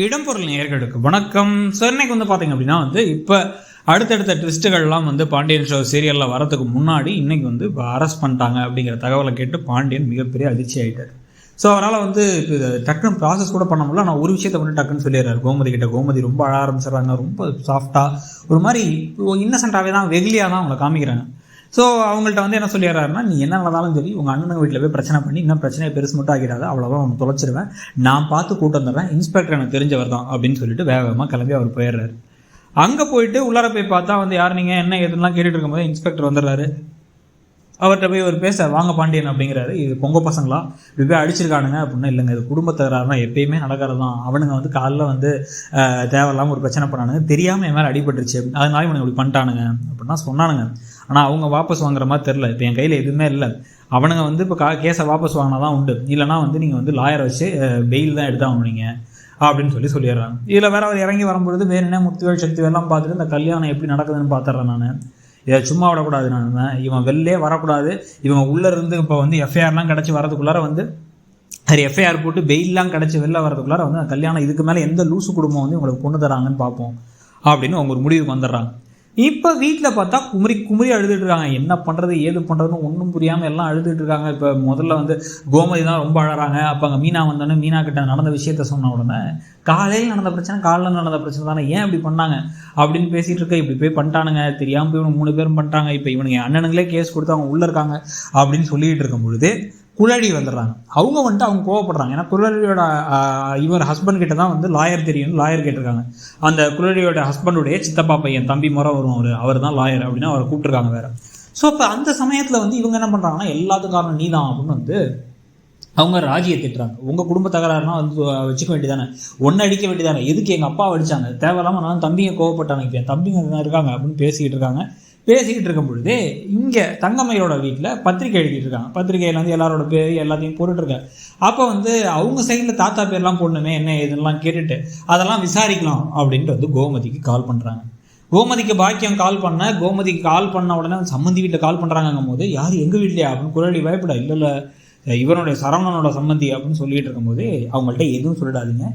இடம்பொருள் நேயர்களுக்கு வணக்கம். ஸோ இன்னைக்கு பார்த்தீங்க அப்படின்னா இப்போ அடுத்தடுத்த ட்விஸ்ட்டுகள்லாம் பாண்டியன் ஷோ சீரியலில் வரதுக்கு முன்னாடி இன்னைக்கு இப்போ அரெஸ்ட் பண்ணிட்டாங்க அப்படிங்கிற தகவலை கேட்டு பாண்டியன் மிகப்பெரிய அதிர்ச்சி ஆகிட்டார். ஸோ அவரால் இப்போ டக்குன்னு ப்ராசஸ் கூட பண்ண முடியல. ஆனால் ஒரு விஷயத்தை டக்குன்னு சொல்லிடுறாரு கோமதி கிட்ட. கோமதி ரொம்ப அழ ஆரம்பிச்சிடறாங்க. ரொம்ப சாஃப்டாக ஒரு மாதிரி இன்னசென்ட்டாகவே தான், வெகுலியாக தான் அவங்கள காமிக்கிறாங்க. ஸோ அவங்கள்ட்ட என்ன சொல்லிடுறாருன்னா, நீ என்ன நடந்தாலும் சரி உங்கள் அண்ணன் வீட்டில் போய் பிரச்சனை பண்ணி இன்னும் பிரச்சனையை பெருசு மட்டும் ஆகிடாது, அவ்வளோதான் அவனை தொலைச்சிருவேன், நான் பார்த்து கூட்டு வந்துடுறேன், இன்ஸ்பெக்டர் எனக்கு தெரிஞ்சவர் தான் அப்படின்னு சொல்லிட்டு வேகமாக கிளம்பி அவர் போயிடுறாரு. அங்கே போயிட்டு உள்ளார போய் பார்த்தா யார் நீங்கள் என்ன எதுலாம் கேட்டுட்டு இருக்கும்போது இன்ஸ்பெக்டர் வந்துடுறாரு. அவர்கிட்ட போய் ஒரு பேச, வாங்க பாண்டியன் அப்படிங்கிறாரு. இது பொங்க பசங்களா இப்படி போய் அடிச்சிருக்கானுங்க அப்படின்னா, இல்லைங்க இது குடும்ப தகராறுனா எப்பயுமே நடக்கிறது தான். அவனுங்க காலைல தேவையில்லாமல் ஒரு பிரச்சனை பண்ணானுங்க, தெரியாமல் என் மேலே அடிபட்டுருச்சு, அதனால இவனுங்க இப்படி பண்ணிட்டானுங்க அப்படின்னா சொன்னானுங்க. ஆனால் அவங்க வாபஸ் வாங்குற மாதிரி தெரில. இப்போ என் கையில் எதுவுமே இல்லை. அவனுங்க இப்போ கேஸை வாபஸ் வாங்கினா தான் உண்டு, இல்லைனா நீங்கள் லாயரை வச்சு பெயில் தான் எடுத்தாகணும் நீங்கள் அப்படின்னு சொல்லிடுறாங்க. இதில் வேற அவர் இறங்கி வரும்பொழுது வேறு என்ன முத்துவேல் சக்திவேலாம் பார்த்துட்டு இந்த கல்யாணம் எப்படி நடக்குதுன்னு பார்த்துட்றேன் நான். இதை சும்மா விடக்கூடாது, நான் இவன் வெளிலே வரக்கூடாது, இவங்க உள்ளே இருந்து இப்போ எஃப்ஐஆர்லாம் கிடச்சி வரதுக்குள்ளார அது எஃப்ஐஆர் போட்டு பெயிலெலாம் கிடச்சி வெளில வரதுக்குள்ளார கல்யாணம் இதுக்கு மேலே எந்த லூசு குடும்பம் உங்களுக்கு கொண்டு தராங்கன்னு பார்ப்போம் அப்படின்னு அவங்க ஒரு முடிவுக்கு வந்துடுறாங்க. இப்போ வீட்டில் பார்த்தா குமரி அழுதுட்டு இருக்காங்க. என்ன பண்ணுறது ஏது பண்ணுறதுன்னு ஒன்றும் புரியாமல் எல்லாம் அழுதுட்டு இருக்காங்க. இப்போ முதல்ல கோமதி தான் ரொம்ப அழறாங்க. அப்போ அங்கே மீனா வந்தோடனே மீனா கிட்ட நடந்த விஷயத்த சொன்ன உடனே, காலையில் நடந்த பிரச்சனை தானே, ஏன் இப்படி பண்ணாங்க அப்படின்னு பேசிகிட்டு இருக்க, இப்படி போய் பண்ணிட்டானுங்க, தெரியாமல் போய் இவனுக்கு 3 பேரும் பண்ணிட்டாங்க, இப்போ இவனுங்க அண்ணனுங்களே கேஸ் கொடுத்து அவங்க உள்ளே இருக்காங்க அப்படின்னு சொல்லிகிட்டு இருக்கும் பொழுது குழலி வந்துடுறாங்க. அவங்க அவங்க கோவப்படுறாங்க. ஏன்னா குழலியோட இவர் ஹஸ்பண்ட் கிட்ட தான் லாயர் தெரியும்னு லாயர் கேட்டிருக்காங்க. அந்த குழலியோட ஹஸ்பண்டுடைய சித்தப்பா பையன் தம்பி முறை வரும், அவர் தான் லாயர் அப்படின்னு அவரை கூப்பிட்டுருக்காங்க வேற. ஸோ இப்போ அந்த சமயத்தில் இவங்க என்ன பண்ணுறாங்கன்னா, எல்லாத்துக்கும் காரணம் நீ தான் அப்படின்னு அவங்க ராஜியை திட்டுறாங்க. உங்கள் குடும்ப தகராறுனா வச்சுக்க வேண்டியதானே, ஒன்று அடிக்க வேண்டியதானே, எதுக்கு எங்கள் அப்பா அடித்தாங்க, தேவையில்லாமல் நான் தம்பிங்க கோவப்பட்டாங்க, இப்போ என் தம்பிங்க இருக்காங்க அப்படின்னு பேசிக்கிட்டு இருக்காங்க. பேசிக்கிட்டு இருக்கும் பொழுதே இங்கே தங்கமயிலோட வீட்டில் பத்திரிக்கை எழுதிட்டு இருக்காங்க. பத்திரிகையில் எல்லாரோட பேர் எல்லாத்தையும் போட்டுட்ருக்காங்க. அப்போ அவங்க சைடில் தாத்தா பேர்லாம் போடணுமே, என்ன இதெல்லாம் கேட்டுட்டு அதெல்லாம் விசாரிக்கலாம் அப்படின்ட்டு கோமதிக்கு கால் பண்ணுறாங்க. கோமதிக்கு பாக்கியம் கால் பண்ண உடனே சம்மந்தி வீட்டில் கால் பண்ணுறாங்கும் போது, யார் எங்கள் வீட்லையா அப்படின்னு குரலி பயப்பட, இல்லை இவனுடைய சரவணனோட சம்மந்தி அப்படின்னு சொல்லிட்டு இருக்கும்போது, அவங்கள்ட்ட எதுவும் சொல்லிடாதீங்க,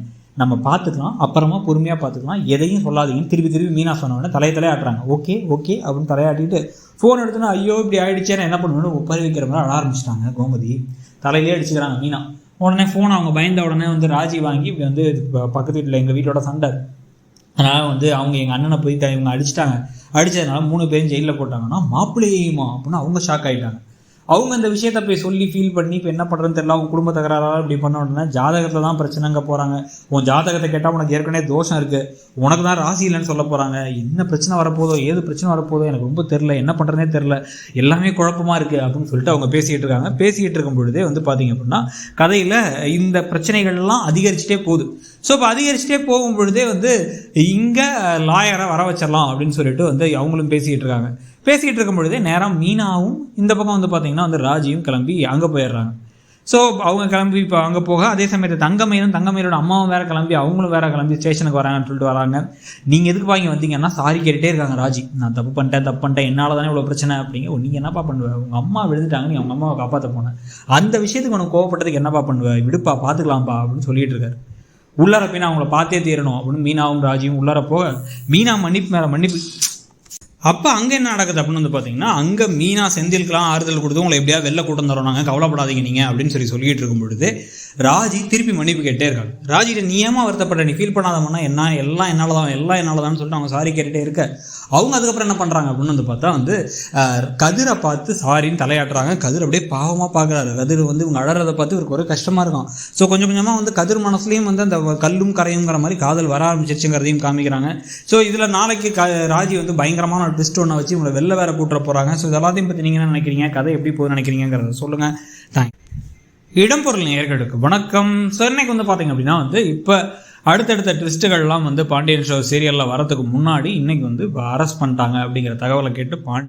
நம்ம பார்த்துக்கலாம், அப்புறமா பொறுமையாக பார்த்துக்கலாம், எதையும் சொல்லாதீங்கன்னு திருப்பி மீனா சொன்னோடனே தலையை ஆட்டுறாங்க. ஓகே அப்படின்னு தலையாட்டிட்டு ஃபோன் எடுத்துன்னா, ஐயோ இப்படி ஆகிடுச்சேன்னு என்ன பண்ணுவேன்னு ஒப்பறி வைக்கிற மாதிரி அழ ஆரம்பிச்சிட்டாங்க. கோமதி தலையிலே அடிச்சுக்கிறாங்க மீனா. உடனே ஃபோன் அவங்க பயந்த உடனே ராஜி வாங்கி பக்கத்து வீட்டில் எங்கள் வீட்டோட சண்டை, அதனால் அவங்க எங்கள் அண்ணனை போய் இவங்க அடித்ததுனால 3 பேரும் ஜெயிலில் போட்டாங்கன்னா மாப்பிள்ளையுமா அப்படின்னு அவங்க ஷாக் ஆகிட்டாங்க. அவங்க இந்த விஷயத்த போய் சொல்லி ஃபீல் பண்ணி இப்போ என்ன பண்ணுறதுன்னு தெரியல. அவங்க குடும்ப தகராறாக இப்படி பண்ண உடனே ஜாதகத்தில் தான் பிரச்சனைங்க போகிறாங்க. உன் ஜாதகத்தை கேட்டால் உனக்கு ஏற்கனவே தோஷம் இருக்குது, உனக்கு தான் ராசி இல்லைன்னு சொல்ல போகிறாங்க. என்ன பிரச்சனை வரப்போதோ, ஏது பிரச்சனை வரப்போதோ எனக்கு ரொம்ப தெரில, என்ன பண்ணுறதே தெரில, எல்லாமே குழப்பமாக இருக்குது அப்படின்னு சொல்லிட்டு அவங்க பேசிக்கிட்டு இருக்காங்க. பேசிக்கிட்டு இருக்கும் பொழுதே பார்த்தீங்க அப்படின்னா கதையில் இந்த பிரச்சனைகள்லாம் அதிகரிச்சுட்டே போகுது. ஸோ இப்போ அதிகரிச்சுட்டே போகும் பொழுதே இங்கே லாயரை வர வச்சிடலாம் அப்படின்னு சொல்லிட்டு அவங்களும் பேசிக்கிட்டு இருக்காங்க. பேசிக்கிட்டு இருக்கும் பொழுதே நேரம் மீனாவும் இந்த பக்கம் பார்த்தீங்கன்னா ராஜியும் கிளம்பி அங்கே போயிடுறாங்க. ஸோ அவங்க கிளம்பி இப்போ அங்கே போக, அதே சமயத்தில் தங்கமயிலோட அம்மாவும் வேறு கிளம்பி அவங்களும் வேறு கிளம்பி ஸ்டேஷனுக்கு வராங்கன்னு சொல்லிட்டு வராங்க. நீங்கள் எதுக்கு வாங்கி வந்தீங்கன்னா சாரி கேட்டுகிட்டே இருக்காங்க ராஜி. நான் தப்பு பண்ணிட்டேன், என்னால் தானே இவ்வளோ பிரச்சனை அப்படிங்க. நீங்கள் என்னப்பா பண்ணுவேன், உங்கள் அம்மா விழுந்துட்டாங்க, நீ அவங்க அம்மாவை காப்பாற்ற போனேன், அந்த விஷயத்துக்கு உனக்கு கோவப்பட்டதுக்கு என்னப்பா பண்ணுவேன், விடுப்பா பார்த்துக்கலாம்ப்பா அப்படின்னு சொல்லிட்டு இருக்காரு. உள்ளார போய் நான் அவங்கள பார்த்தே தீரணும் அப்படின்னு மீனாவும் ராஜியும் உள்ளார போக, மீனா மன்னிப்பு மேலே மன்னிப்பு. அப்போ அங்கே என்ன நடக்குது அப்படின்னு பார்த்தீங்கன்னா, அங்கே மீனா செந்திலுக்கெல்லாம் ஆறுதல் கொடுத்து உங்களை எப்படியா வெளில கூட்டம் தரோம், நாங்கள் கவலைப்படாதீங்க நீங்கள் அப்படின்னு சொல்லிட்டு இருக்கும் பொழுது ராஜி திருப்பி மன்னிப்பு கேட்டே இருக்காங்க. ராஜிட்ட நீ ஏமா வருத்தப்பட்ட, நீ ஃபீல் பண்ணாதவனா, எல்லாம் என்னால் தான் சொல்லிட்டு அவங்க சாரி கேட்டுகிட்டே இருக்க, அவங்க அதுக்கப்புறம் என்ன பண்ணுறாங்க அப்படின்னு பார்த்தா கதிரை பார்த்து சாரின்னு தலையாட்டுறாங்க. கதிர் அப்படியே பாவமாக பார்க்குறாரு. கதிர் இவங்க அழறதை பார்த்து இவருக்கு ஒரு கஷ்டமாக இருக்கும். ஸோ கொஞ்சம் கொஞ்சமாக கதிர் மனசுலையும் அந்த கல்லும் கரையுங்கிற மாதிரி காதல் வர ஆரம்பிச்சிருச்சுங்கிறதையும் காமிக்கிறாங்க. ஸோ இதில் நாளைக்கு ராஜி பயங்கரமான ட்விஸ்ட் ஒன்று வச்சு இவங்களை வெளில வேற கூட்டுற போகிறாங்க. ஸோ இதெல்லாத்தையும் பற்றி நீங்கள் என்ன நினைக்கிறீங்க, கதை எப்படி போகுது நினைக்கிறீங்கிறத சொல்லுங்கள். தேங்க்ஸ். இடம்பொருள் நேயர்களுக்கு வணக்கம். ஸோ இன்னைக்கு பார்த்தீங்க அப்படின்னா இப்போ அடுத்தடுத்த ட்விஸ்ட்டுகள்லாம் பாண்டியன் ஷோ சீரியலில் வரதுக்கு முன்னாடி இன்னைக்கு அரெஸ்ட் பண்ணிட்டாங்க அப்படிங்கிற தகவலை கேட்டு